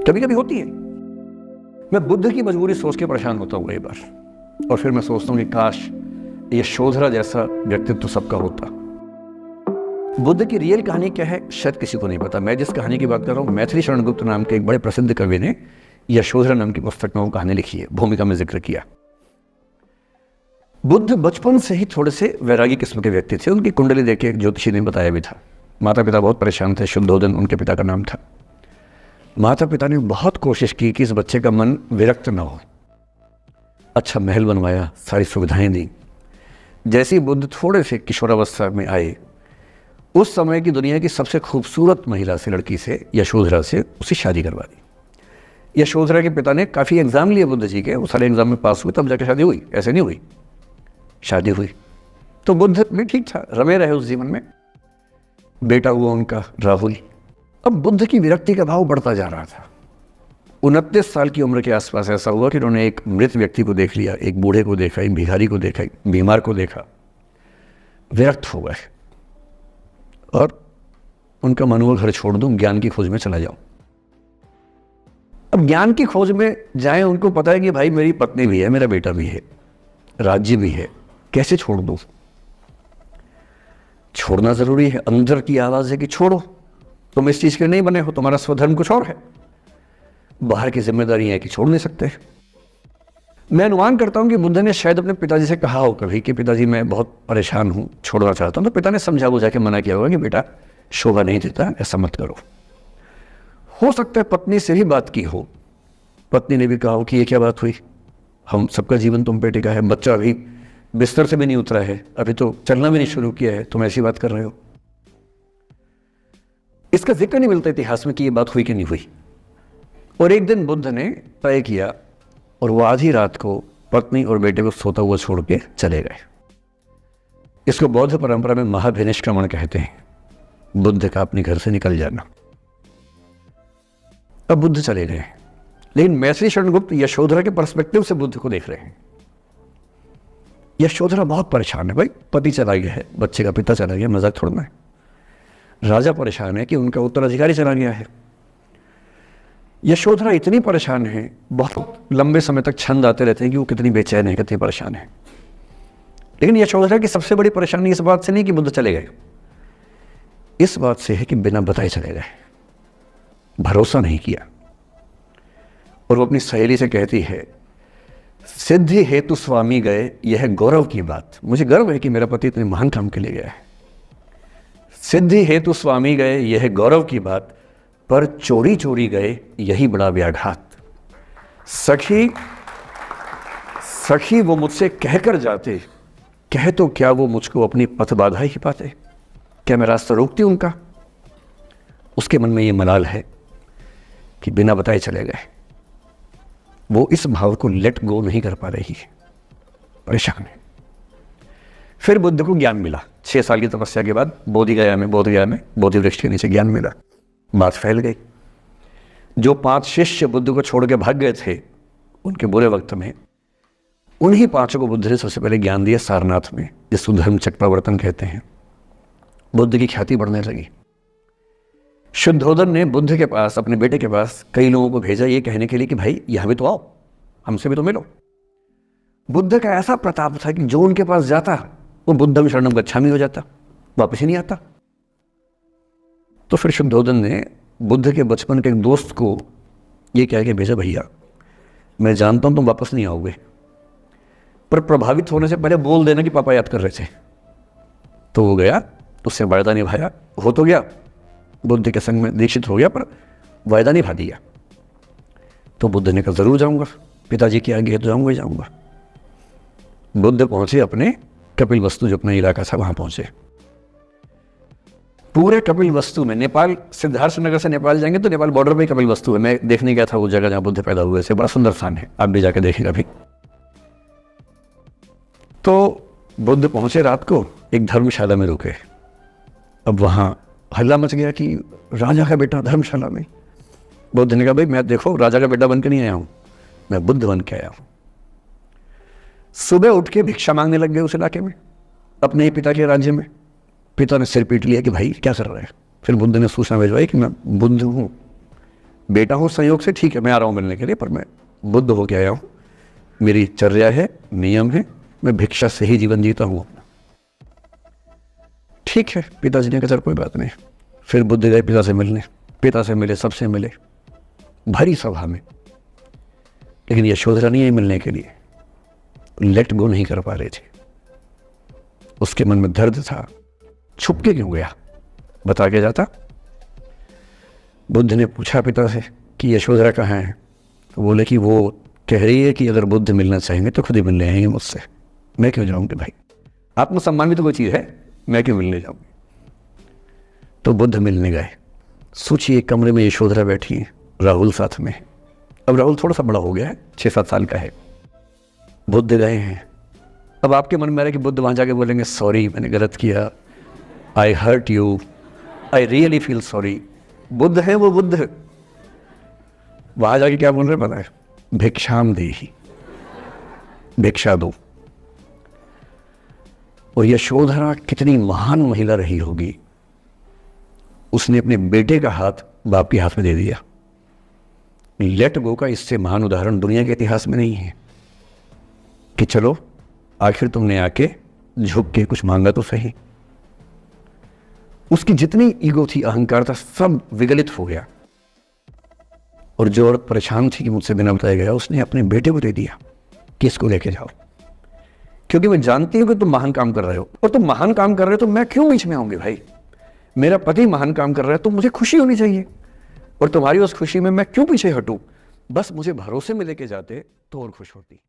कभी कभी होती है। मैं बुद्ध की मजबूरी सोच के परेशान होता हूँ कई बार, और फिर मैं सोचता हूँ कि काश ये यशोधरा जैसा व्यक्तित्व तो सबका होता। बुद्ध की रियल कहानी क्या है शायद किसी को नहीं पता। मैं जिस कहानी की बात कर रहा हूँ, मैथिली शरण गुप्त नाम के एक बड़े प्रसिद्ध कवि ने यशोधरा नाम की पुस्तक में वो कहानी लिखी है, भूमिका में जिक्र किया। बुद्ध बचपन से ही थोड़े से वैरागी किस्म के व्यक्ति थे। उनकी कुंडली देख के एक ज्योतिषी ने बताया भी था। माता पिता बहुत परेशान थे, शुद्धोदन उनके पिता का नाम था। माता पिता ने बहुत कोशिश की कि इस बच्चे का मन विरक्त ना हो। अच्छा महल बनवाया, सारी सुविधाएं दी। जैसे ही बुद्ध थोड़े से किशोरावस्था में आए, उस समय की दुनिया की सबसे खूबसूरत महिला से, लड़की से, यशोधरा से उसकी शादी करवा दी। यशोधरा के पिता ने काफ़ी एग्जाम लिए बुद्ध जी के, वो सारे एग्जाम में पास हुए तब जाकर शादी हुई, ऐसे नहीं हुई, शादी हुई। तो बुद्ध भी ठीक था, रमे रहे उस जीवन में। बेटा हुआ उनका राहुल। अब बुद्ध की विरक्ति का भाव बढ़ता जा रहा था। 29 साल की उम्र के आसपास ऐसा हुआ कि उन्होंने एक मृत व्यक्ति को देख लिया, एक बूढ़े को देखा, एक भिखारी को देखा, एक बीमार को देखा, विरक्त हो गए और उनका मन हुआ घर छोड़ दूं, ज्ञान की खोज में चला जाऊं। अब ज्ञान की खोज में जाएं, उनको पता है कि भाई मेरी पत्नी भी है, मेरा बेटा भी है, राज्य भी है, कैसे छोड़ दूं? छोड़ना जरूरी है। अंदर की आवाज है कि छोड़ो, तुम इस चीज के नहीं बने हो, तुम्हारा स्वधर्म कुछ और है। बाहर की जिम्मेदारी है कि छोड़ नहीं सकते। मैं अनुमान करता हूं कि बुद्ध ने शायद अपने पिताजी से कहा हो कभी कि पिताजी मैं बहुत परेशान हूं, छोड़ना चाहता हूं। तो पिता ने समझा बुझा के मना किया होगा कि बेटा शोभा नहीं देता, ऐसा मत करो। हो सकता है पत्नी से भी बात की हो, पत्नी ने भी कहा हो कि ये क्या बात हुई, हम सबका जीवन तुम पे टिका है, बच्चा अभी बिस्तर से भी नहीं उतरा है, अभी तो चलना भी नहीं शुरू किया है, तुम ऐसी बात कर रहे हो। इसका जिक्र नहीं मिलता इतिहास में कि ये बात हुई कि नहीं हुई। और एक दिन बुद्ध ने तय किया और वो आधी रात को पत्नी और बेटे को सोता हुआ छोड़ के चले गए। इसको बौद्ध परंपरा में महाभिनिष्क्रमण कहते हैं, बुद्ध का अपने घर से निकल जाना। अब बुद्ध चले गए, लेकिन मैथिली शरण गुप्त यशोधरा के पर्सपेक्टिव से बुद्ध को देख रहे हैं। यशोधरा बहुत परेशान है, भाई पति चला गया है, बच्चे का पिता चला गया, मजाक थोड़ना है। राजा परेशान है कि उनका उत्तराधिकारी चला गया है। यशोधरा इतनी परेशान है, बहुत लंबे समय तक छंद आते रहते हैं कि वो कितनी बेचैन है, कितनी परेशान है। लेकिन यशोधरा की सबसे बड़ी परेशानी इस बात से नहीं कि बुद्ध चले गए, इस बात से है कि बिना बताए चले गए, भरोसा नहीं किया। और वो अपनी सहेली से कहती है, सिद्धि हेतु स्वामी गए, यह गौरव की बात। मुझे गर्व है कि मेरा पति इतने महान काम के लिए गया है। सिद्धि हेतु स्वामी गए, यह गौरव की बात, पर चोरी चोरी गए, यही बड़ा व्याघात। सखी वो मुझसे कहकर जाते, कह तो क्या वो मुझको अपनी पथ बाधा ही पाते, क्या मैं रास्ता रोकती उनका? उसके मन में ये मलाल है कि बिना बताए चले गए। वो इस भाव को लेट गो नहीं कर पा रही है, परेशान है। फिर बुद्ध को ज्ञान मिला 6 साल की तपस्या के बाद, बोधगया में बोधि वृक्ष के नीचे ज्ञान मिला। बात फैल गई। जो 5 शिष्य बुद्ध को छोड़ के भाग गए थे उनके बुरे वक्त में, उन्हीं 5 को बुद्ध ने सबसे पहले ज्ञान दिया सारनाथ में, जिसको धर्म चक्रावर्तन कहते हैं। बुद्ध की ख्याति बढ़ने लगी। शुद्धोदन ने बुद्ध के पास, अपने बेटे के पास कई लोगों को भेजा ये कहने के लिए कि भाई यहां भी तो आओ, हमसे भी तो मिलो। बुद्ध का ऐसा प्रताप था कि जो उनके पास जाता वो बुद्धम शरणम गच्छामि हो जाता, वापस ही नहीं आता। तो फिर शुद्धोदन ने बुद्ध के बचपन के एक दोस्त को ये कह के भेजा, भैया मैं जानता हूं तुम वापस नहीं आओगे, पर प्रभावित होने से पहले बोल देना कि पापा याद कर रहे थे। तो वो गया, उससे वायदा निभाया, हो तो गया, बुद्ध के संग में दीक्षित हो गया, पर वायदा निभा दिया। तो बुद्ध ने कहा जरूर जाऊंगा, पिताजी की आज्ञा है तो जाऊंगा ही जाऊंगा। बुद्ध पहुंचे अपने कपिल वस्तु, जो अपना इलाका था, वहां पहुंचे। पूरे कपिल वस्तु में, नेपाल सिद्धार्थ नगर से नेपाल जाएंगे तो नेपाल बॉर्डर पे कपिल वस्तु है। मैं देखने गया था वो जगह जहां बुद्ध पैदा हुए थे, बड़ा सुंदर स्थान है, आप भी जाके देखेंगे अभी। तो बुद्ध पहुंचे रात को, एक धर्मशाला में रुके। अब वहां हल्ला मच गया कि राजा का बेटा धर्मशाला में। बुद्ध ने कहा भाई मैं देखो राजा का बेटा बन के नहीं आया हूं, मैं बुद्ध बन के आया हूं। सुबह उठ के भिक्षा मांगने लग गए उस इलाके में, अपने ही पिता के राज्य में। पिता ने सिर पीट लिया कि भाई क्या कर रहे हैं। फिर बुद्ध ने सूचना भिजवाई कि मैं बुद्ध हूँ, बेटा हूँ संयोग से, ठीक है, मैं आ रहा हूँ मिलने के लिए, पर मैं बुद्ध होके आया हूँ, मेरी चर्या है, नियम है, मैं भिक्षा से ही जीवन जीता हूँ अपना। ठीक है, पिताजी ने कहा चल कोई बात नहीं। फिर बुद्ध गए पिता से मिलने, पिता से मिले, सबसे मिले, भरी सभा में, लेकिन यशोधरा नहीं आई मिलने के लिए, लेट गो नहीं कर पा रहे थे। उसके मन में दर्द था, छुप के क्यों गया, बता के जाता। बुद्ध ने पूछा पिता से कि यशोधरा कहाँ है, तो बोले कि वो कह रही है कि अगर बुद्ध मिलना चाहेंगे तो खुद ही मिलने आएंगे मुझसे, मैं क्यों जाऊंगी भाई, आत्मसम्मान भी तो कोई चीज़ है, मैं क्यों मिलने जाऊंगी। तो बुद्ध मिलने गए। सोचिए कमरे में यशोधरा बैठी है, राहुल साथ में। अब राहुल थोड़ा सा बड़ा हो गया है, 6-7 साल का है। बुद्ध गए हैं। अब आपके मन में आ रहा है कि बुद्ध वहाँ जाके बोलेंगे सॉरी मैंने गलत किया, I hurt you, I really feel sorry. बुद्ध है वो बुद्ध, वहाँ जाके क्या बोल रहे पता है, भिक्षाम देहि, भिक्षा दो। और यशोधरा कितनी महान महिला रही होगी, उसने अपने बेटे का हाथ बाप के हाथ में दे दिया। लेट गो का इससे महान उदाहरण दुनिया के इतिहास में नहीं है कि चलो आखिर तुमने आके झुक के कुछ मांगा तो सही। उसकी जितनी ईगो थी, अहंकार था, सब विगलित हो गया। और जो औरत परेशान थी कि मुझसे बिना बताया गया, उसने अपने बेटे को दे दिया कि इसको लेके जाओ, क्योंकि मैं जानती हूं कि तुम महान काम कर रहे हो, और तुम महान काम कर रहे हो तो मैं क्यों बीच में आऊंगी भाई, मेरा पति महान काम कर रहा है तो मुझे खुशी होनी चाहिए, और तुम्हारी उस खुशी में मैं क्यों पीछे हटूं। बस मुझे भरोसे में लेके जाते तो और खुश होती।